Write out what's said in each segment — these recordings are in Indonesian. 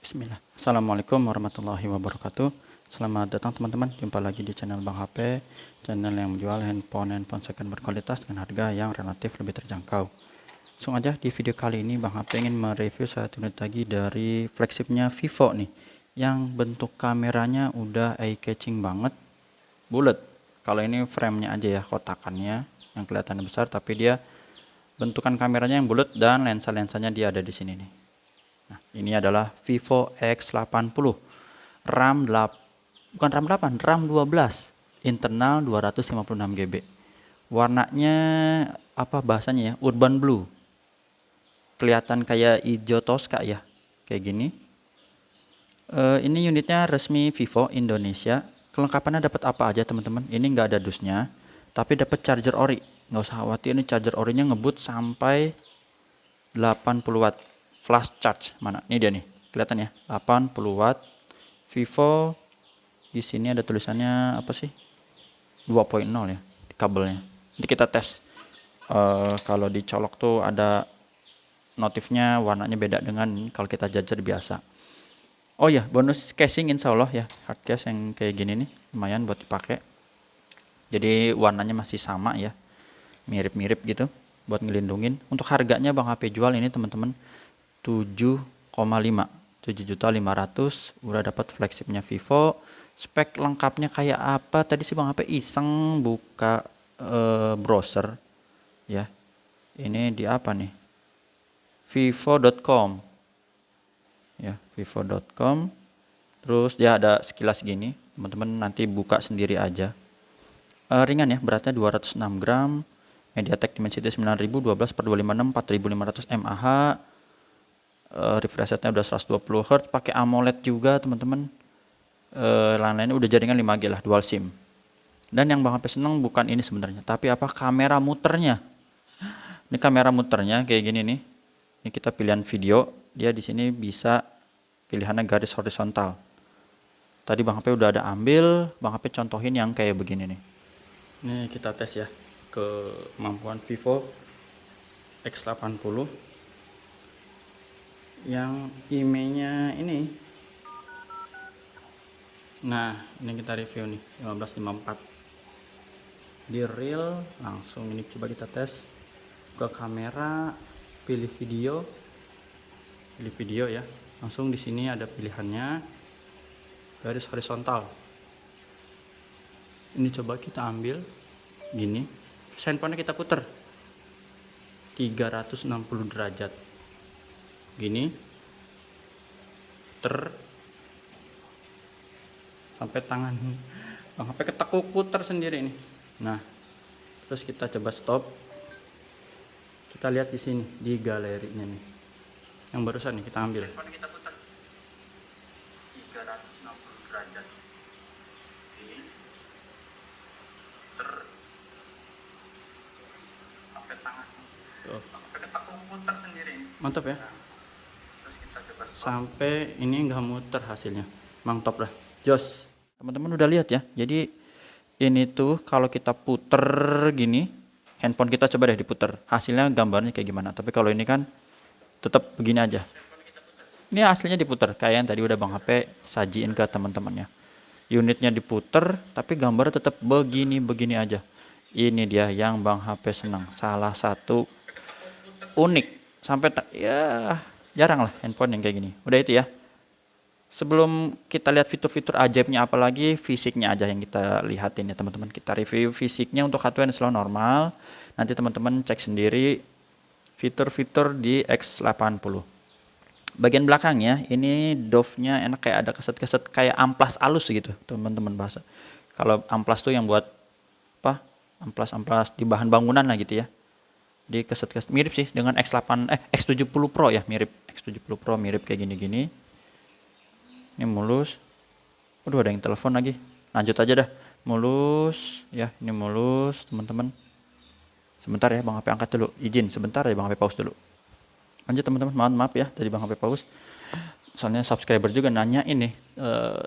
Bismillah. Assalamualaikum warahmatullahi wabarakatuh. Selamat datang teman-teman. Jumpa lagi di channel Bang HP, channel yang menjual handphone second berkualitas dengan harga yang relatif lebih terjangkau. Langsung aja di video kali ini Bang HP ingin mereview satu unit lagi dari flagshipnya Vivo nih, yang bentuk kameranya udah eye catching banget, bulat. Kalau ini framenya aja ya, kotakannya yang kelihatannya besar, tapi dia bentukan kameranya yang bulat dan lensa-lensanya dia ada di sini nih. Nah, ini adalah Vivo X80, RAM 8, bukan RAM 8, RAM 12, internal 256 GB. Warnanya apa bahasanya ya? Urban blue. Kelihatan kayak hijau toska ya, kayak gini. Ini unitnya resmi Vivo Indonesia. Kelengkapannya dapat apa aja teman-teman? Ini nggak ada dusnya, tapi dapat charger ori. Nggak usah khawatir, ini charger orinya ngebut sampai 80 watt. Flash charge mana? Ini dia nih, kelihatan ya, 80 watt. Vivo di sini ada tulisannya apa sih? 2.0 ya di kabelnya. Nanti kita tes. Kalau dicolok tuh ada notifnya, warnanya beda dengan kalau kita charger biasa. Oh ya, bonus casing insya Allah ya, hard case yang kayak gini nih, lumayan buat dipakai. Jadi warnanya masih sama ya, mirip-mirip gitu, buat ngelindungin. Untuk harganya Bang HP jual ini teman-teman 7,5, 7.500.000, udah dapat flagshipnya Vivo. Spek lengkapnya kayak apa tadi sih Bang HP iseng buka browser ya. Ini di apa nih, vivo.com ya, vivo.com. Terus dia ada sekilas gini, teman-teman nanti buka sendiri aja. Ringan ya, beratnya 206 gram, MediaTek Dimensity 9000, 12/256, 4500 mAh. Refresh rate-nya udah 120 Hz, pakai AMOLED juga teman-teman. Lain-lainnya udah jaringan 5G lah, dual SIM. Dan yang Bang HP seneng bukan ini sebenarnya, tapi apa, kamera muternya. Ini kamera muternya kayak gini nih. Ini kita pilihan video, dia di sini bisa pilihannya garis horizontal. Tadi Bang HP udah ada ambil, Bang HP contohin yang kayak begini nih. Ini kita tes ya kemampuan Vivo X80 yang IMEI-nya ini. Nah, ini kita review nih 1554 di real. Langsung ini coba kita tes ke kamera, pilih video ya. Langsung di sini ada pilihannya garis horizontal. Ini coba kita ambil gini, handphone-nya kita puter 360 derajat gini, sampai tangan Bang HP ketekuk putar sendiri nih. Nah, terus kita coba stop. Kita lihat di sini di galerinya nih, yang barusan nih kita ambil. Handphone kita putar 360 derajat ini, sampai tangan tuh, sampai ketekuk putar sendiri. Mantap ya. Nah, terus kita coba stop. Sampai ini nggak muter hasilnya, mantap lah, jos. Teman-teman udah lihat ya, jadi ini tuh kalau kita puter gini, handphone kita coba deh diputer, hasilnya gambarnya kayak gimana. Tapi kalau ini kan tetap begini aja. Ini aslinya diputer, kayak yang tadi udah Bang HP sajiin ke teman-temannya. Unitnya diputer, tapi gambar tetap begini-begini aja. Ini dia yang Bang HP senang, salah satu unik. Sampai ya jarang lah handphone yang kayak gini. Udah itu ya. Sebelum kita lihat fitur-fitur ajaibnya, apalagi fisiknya aja yang kita lihatin ya teman-teman. Kita review fisiknya untuk hardware selalu normal. Nanti teman-teman cek sendiri fitur-fitur di X80. Bagian belakangnya ini doff-nya enak, kayak ada keset-keset kayak amplas alus gitu teman-teman bahasa. Kalau amplas tuh yang buat apa? Amplas-amplas di bahan bangunan lah gitu ya. Di keset-keset mirip sih dengan X70 Pro ya, mirip X70 Pro, mirip kayak gini-gini. Ini mulus. Waduh, ada yang telepon lagi. Lanjut aja dah. Mulus ya, ini mulus teman-teman. Sebentar ya Bang HP angkat dulu. Izin sebentar ya Bang HP pause dulu. Lanjut teman-teman, maaf ya tadi Bang HP pause. Soalnya subscriber juga nanya ini.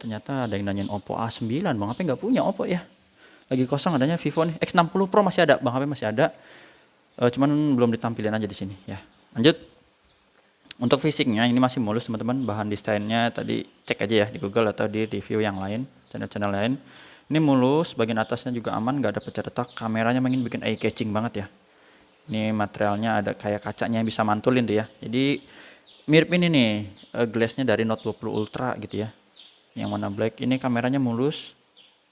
Ternyata ada yang nanyain Oppo A9. Bang HP nggak punya Oppo ya. Lagi kosong, adanya Vivo nih. X60 Pro masih ada, Bang HP masih ada. Cuman belum ditampilin aja di sini ya. Lanjut. Untuk fisiknya ini masih mulus teman-teman. Bahan desainnya tadi cek aja ya di Google atau di review yang lain, channel-channel lain. Ini mulus, bagian atasnya juga aman, nggak ada pecah retak. Kameranya makin bikin eye catching banget ya. Ini materialnya ada kayak kacanya yang bisa mantulin tuh ya. Jadi mirip ini nih, glassnya dari Note 20 Ultra gitu ya. Yang warna black. Ini kameranya mulus,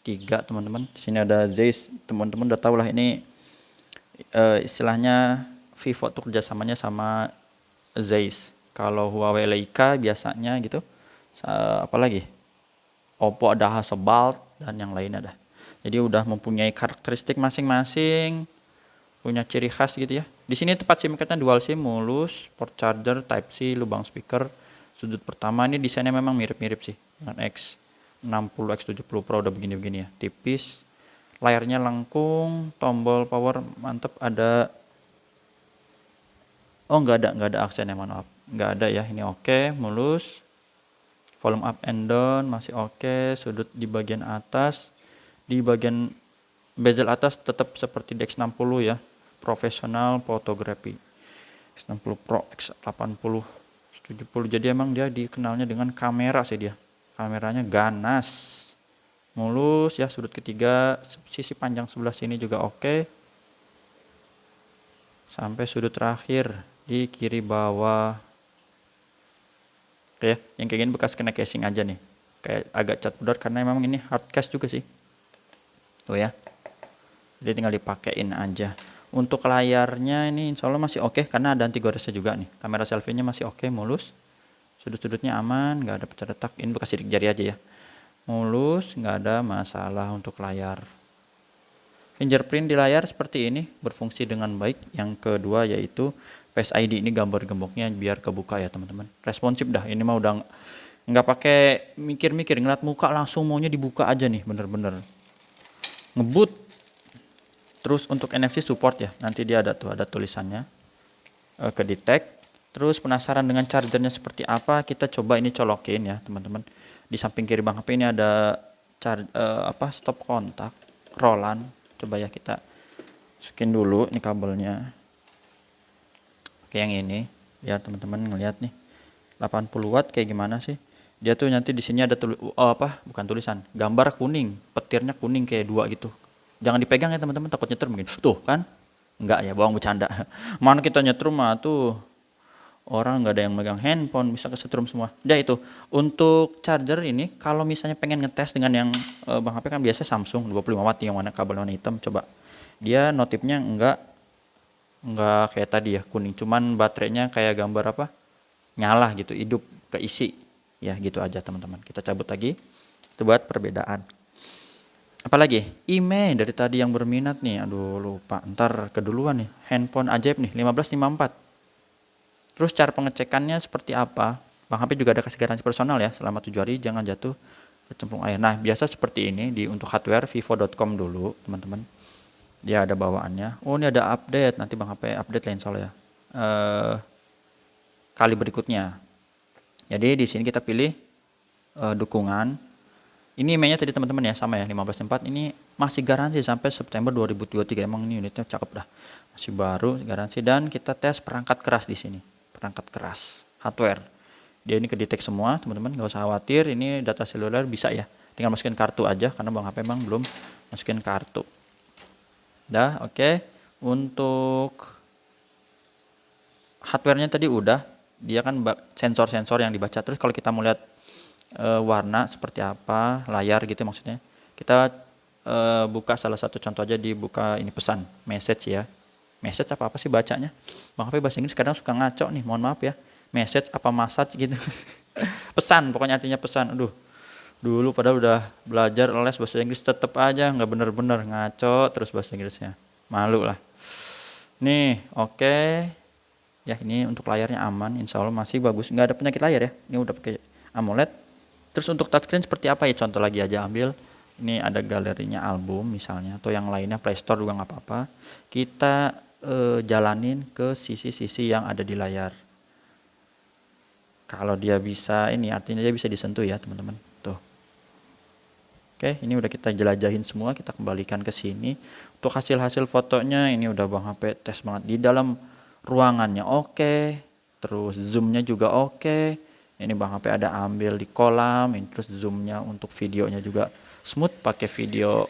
3 teman-teman. Di sini ada Zeiss, teman-teman udah tahu lah ini istilahnya Vivo tuh kerjasamanya sama Zeiss. Kalau Huawei Leica biasanya gitu, apalagi Oppo ada Hasselblad dan yang lain ada. Jadi udah mempunyai karakteristik masing-masing, punya ciri khas gitu ya. Di sini tempat SIM cardnya dual SIM, mulus, port charger, Type C, lubang speaker. Sudut pertama ini desainnya memang mirip-mirip sih dengan X60, X70 Pro udah begini-begini ya, tipis. Layarnya lengkung, tombol power mantep, ada nggak ada aksen ya, maaf. Nggak ada ya, ini oke, mulus. Volume up and down masih oke. Sudut di bagian atas, di bagian bezel atas tetap seperti di X60 ya. Profesional fotografi. X60 Pro, X80, 70. Jadi emang dia dikenalnya dengan kamera sih dia. Kameranya ganas. Mulus ya, sudut ketiga, sisi panjang sebelah sini juga oke. Sampai sudut terakhir di kiri bawah. Oke ya, yang kayak gini bekas kena casing aja nih. Kayak agak cat pudar karena memang ini hard case juga sih. Tuh ya. Jadi tinggal dipakein aja. Untuk layarnya ini insya Allah masih oke karena ada anti goresnya juga nih. Kamera selfie-nya masih oke, mulus. Sudut-sudutnya aman, nggak ada pecah retak. Ini bekas sidik jari aja ya. Mulus, nggak ada masalah untuk layar. Fingerprint di layar seperti ini, berfungsi dengan baik. Yang kedua yaitu Face ID, ini gambar gemboknya biar kebuka ya teman-teman. Responsif dah, ini mah udah nggak pakai mikir-mikir, ngeliat muka langsung maunya dibuka aja nih, bener-bener ngebut. Terus untuk NFC support ya, nanti dia ada tulisannya ke detect. Terus penasaran dengan chargernya seperti apa, kita coba ini colokin ya teman-teman. Di samping kiri bang HP ini ada stop kontak Roland. Coba ya kita masukin dulu ini kabelnya. Oke, yang ini biar teman-teman ngelihat nih 80 watt kayak gimana sih. Dia tuh nanti di sini ada bukan tulisan, gambar kuning, petirnya kuning kayak 2 gitu. Jangan dipegang ya teman-teman, takut nyetrum mungkin. Tuh kan? Enggak ya, bohong bercanda. Mana kita nyetrum mah tuh orang nggak ada yang megang handphone bisa kesetrum semua. Udah itu. Untuk charger ini kalau misalnya pengen ngetes dengan yang Bang HP kan biasa Samsung 25 watt yang warna kabel warna hitam, coba. Dia notifnya enggak kayak tadi ya kuning, cuman baterainya kayak gambar nyala gitu, hidup, keisi ya, gitu aja teman-teman. Kita cabut lagi itu buat perbedaan. Apalagi email dari tadi yang berminat nih, aduh lupa, ntar keduluan nih. Handphone ajaib nih 1554. Terus cara pengecekannya seperti apa? Bang HP juga ada kasih garansi personal ya, selama 7 hari jangan jatuh kecemplung air. Nah biasa seperti ini untuk hardware vivo.com dulu teman-teman. Dia ada bawaannya. Oh ini ada update, nanti Bang HP update lain soal ya. Kali berikutnya. Jadi di sini kita pilih dukungan. Ini emailnya tadi teman-teman ya, sama ya 15.4. Ini masih garansi sampai September 2023. Emang ini unitnya cakep dah. Masih baru, garansi. Dan kita tes perangkat keras di sini. Perangkat keras hardware. Dia ini kedetek semua teman-teman, nggak usah khawatir. Ini data seluler bisa ya. Tinggal masukin kartu aja karena Bang HP emang belum masukin kartu. Dah, oke. Untuk hardware-nya tadi udah, dia kan sensor-sensor yang dibaca. Terus kalau kita mau lihat warna seperti apa, layar gitu maksudnya, kita buka salah satu contoh aja, dibuka ini pesan, message ya. Message apa sih bacanya? Bang HP bahasa Inggris kadang suka ngaco nih, mohon maaf ya. Message apa massage gitu. Pesan, pokoknya artinya pesan. Aduh, dulu padahal udah belajar les bahasa Inggris tetap aja nggak bener-bener, ngaco terus bahasa Inggrisnya, malu lah. Nih oke. Ya ini untuk layarnya aman, insya Allah masih bagus, nggak ada penyakit layar ya. Ini udah pakai AMOLED. Terus untuk touchscreen seperti apa ya, contoh lagi aja ambil. Ini ada galerinya album misalnya, atau yang lainnya Playstore juga nggak apa-apa. Kita jalanin ke sisi-sisi yang ada di layar. Kalau dia bisa ini artinya dia bisa disentuh ya teman-teman. Tuh. Oke, ini udah kita jelajahin semua, kita kembalikan ke sini. Untuk hasil-hasil fotonya ini udah Bang HP tes banget di dalam ruangannya. Oke. terus zoomnya juga oke. Ini Bang HP ada ambil di kolam, ini terus zoomnya untuk videonya juga smooth, pakai video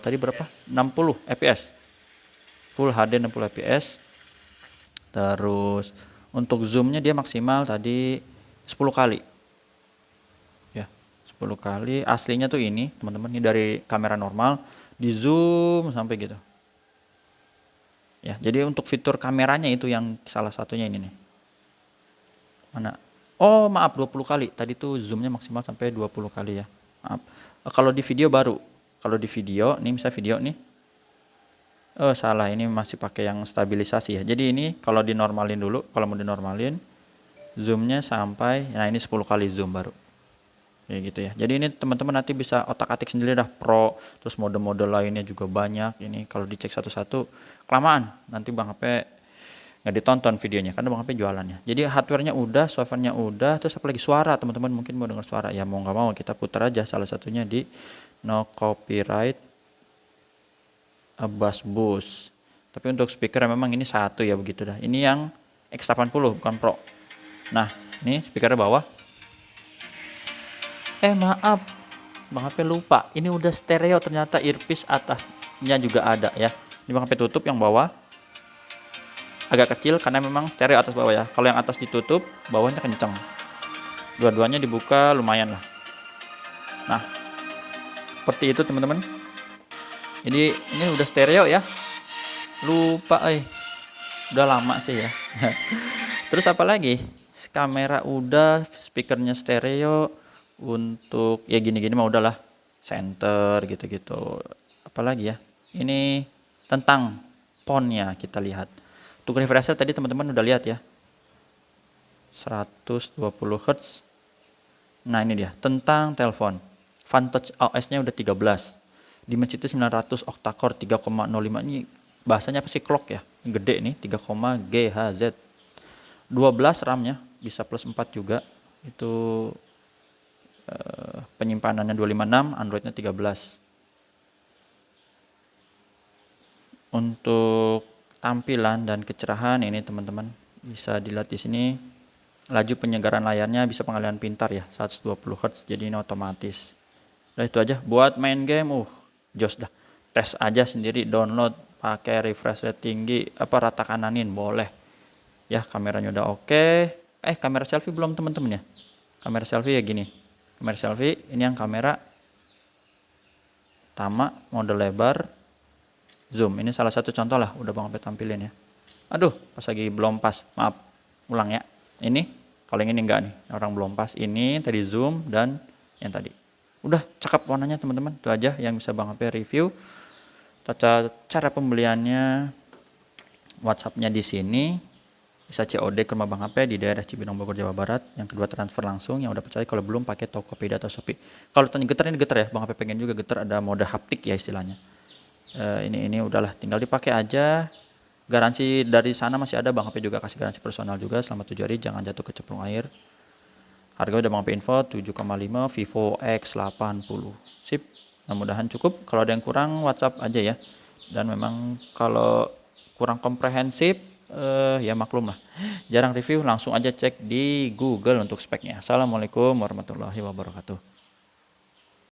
tadi berapa? 60 fps, full HD 60 fps. Terus untuk zoomnya dia maksimal tadi 10 kali ya, 10 kali. Aslinya tuh ini teman-teman, ini dari kamera normal di zoom sampai gitu ya. Jadi untuk fitur kameranya itu yang salah satunya ini nih. Mana? Oh maaf, 20 kali. Tadi tuh zoomnya maksimal sampai 20 kali ya. Maaf. Kalau di video baru. Kalau di video, nih misalnya video nih. Oh salah, ini masih pakai yang stabilisasi ya. Jadi ini kalau dinormalin dulu, kalau mau dinormalin, zoomnya sampai, nah ini 10 kali zoom baru. Ya gitu ya. Jadi ini teman-teman nanti bisa otak-atik sendiri dah pro. Terus mode-mode lainnya juga banyak. Ini kalau dicek satu-satu, kelamaan. Nanti Bang HP nggak ditonton videonya karena Bang HP jualannya. Jadi hardware-nya udah, software-nya udah, terus apalagi suara, teman-teman mungkin mau dengar suara ya, mau nggak mau kita putar aja salah satunya di no copyright bass boost. Tapi untuk speaker memang ini satu ya begitu dah. Ini yang X80 bukan Pro. Nah, ini speakernya bawah. Maaf, Bang HP lupa. Ini udah stereo, ternyata earpiece atasnya juga ada ya. Ini Bang HP tutup yang bawah. Agak kecil karena memang stereo atas bawah ya. Kalau yang atas ditutup, bawahnya kenceng. Dua-duanya dibuka lumayan lah. Nah, seperti itu teman-teman. Jadi ini udah stereo ya. Lupa udah lama sih ya. Terus apa lagi? Kamera udah, speakernya stereo. Untuk ya gini-gini mah udahlah. Center gitu-gitu. Apalagi ya? Ini tentang ponnya kita lihat. Untuk refresh rate tadi teman-teman udah lihat ya. 120 Hz. Nah, ini dia tentang telepon. Vantage OS-nya udah 13. Dimensity 900 octa-core 3,05. Ini bahasanya apa sih, clock ya? Gede nih, 3, GHz. 12 RAM-nya, bisa plus 4 juga. Itu penyimpanannya 256, Android-nya 13. Untuk tampilan dan kecerahan ini teman-teman bisa dilihat di sini. Laju penyegaran layarnya bisa pengalihan pintar ya, 120 Hz, jadi ini otomatis. Udah itu aja buat main game. Jos dah. Tes aja sendiri, download, pakai refresh rate tinggi, rata kananin boleh. Ya, kameranya udah oke. Kamera selfie belum teman-teman ya. Kamera selfie ya gini. Kamera selfie ini yang kamera utama, mode lebar, zoom. Ini salah satu contoh lah, udah Bang HP tampilin ya. Aduh, pas lagi belum pas. Maaf. Ulang ya. Ini, kalau yang ini enggak nih. Orang belum pas. Ini tadi zoom dan yang tadi. Udah cakep warnanya teman-teman. Itu aja yang bisa Bang HP review. Cara pembeliannya, WhatsApp-nya di sini. Bisa COD ke rumah Bang HP di daerah Cibinong, Bogor, Jawa Barat. Yang kedua transfer langsung. Yang udah percaya kalau belum pakai Tokopedia atau Shopee. Kalau tanya getar, ini getar ya. Bang HP pengen juga getar, ada mode haptik ya istilahnya. Ini udahlah, tinggal dipakai aja. Garansi dari sana masih ada, Bang HP juga kasih garansi personal juga selama 7 hari, jangan jatuh ke cemplung air. Harga udah Bang HP info 7,5, Vivo X80. Sip, mudah-mudahan cukup. Kalau ada yang kurang WhatsApp aja ya. Dan memang kalau kurang komprehensif ya maklum lah. Jarang review, langsung aja cek di Google untuk speknya. Assalamualaikum warahmatullahi wabarakatuh.